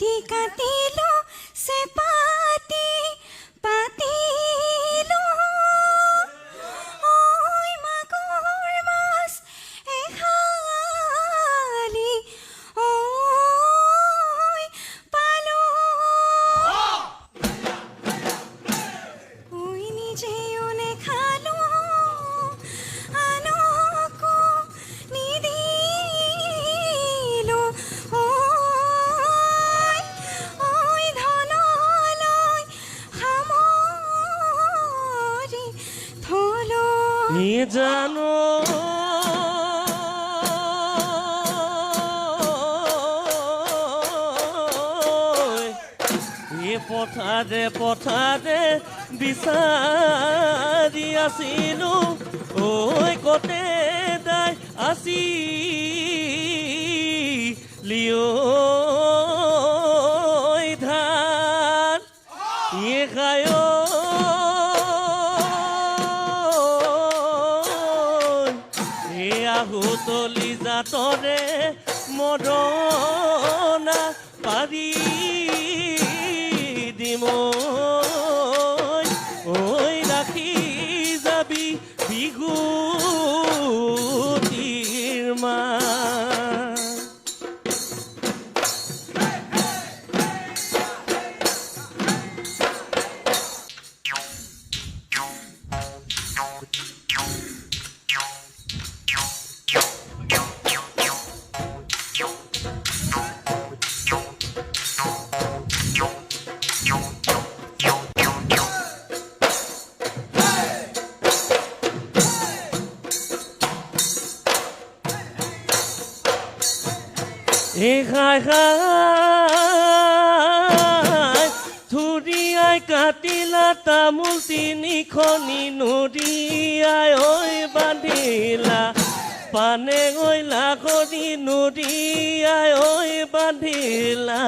কাটি কাটিলো চেপাতি পাতিলো ঐ মাগুৰ মাছ এহালি ঐ পালো ঐ নিজেও নেখালো আনকো নিদিলো ঐ ধনলৈ সামৰি থলো জানো পথাৰে পথাৰে বিচাৰি আছিলো ঐ কতে দাই আছিলিও ধান খায় আহুতলি জাতৰে মৰণা পাৰি দিম ঐ ৰাখি যাবি বিহুতিৰ মা খাই খাই থুৰিয়াই কাটিলা তামোল তিনিখনি নুৰিয়াই ঐ বান্ধিলা পানে গইলা কৰি নুৰিয়াই ঐ বান্ধিলা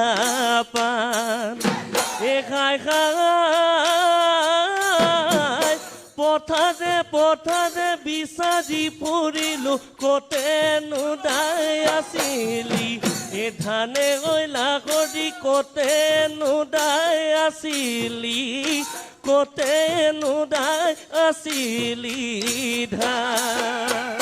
পান খাই খাই পথাৰে পথাৰে বিচাৰি ফুৰিলো কতেনো দাই আছিলি ধানে গইলা কৰি কতেনো দাই আছিলি কতেনো দাই আছিলি ধান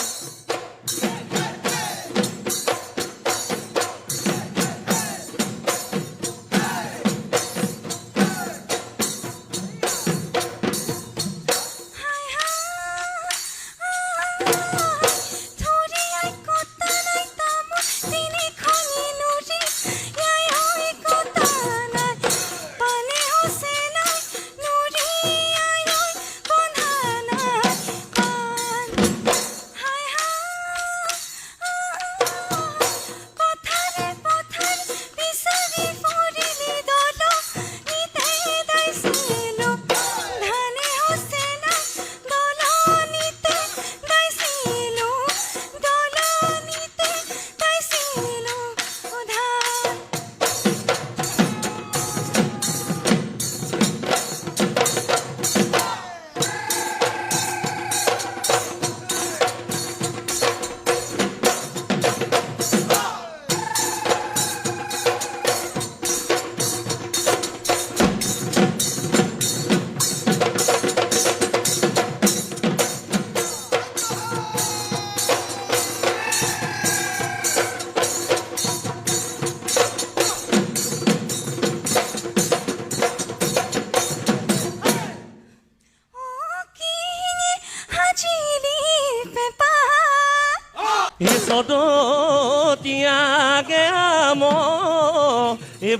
সদতিয়াগে আম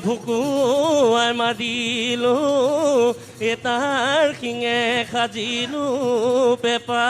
ভুকুৱাই মাৰিলো তাৰ শিঙে সাজিলো পেপা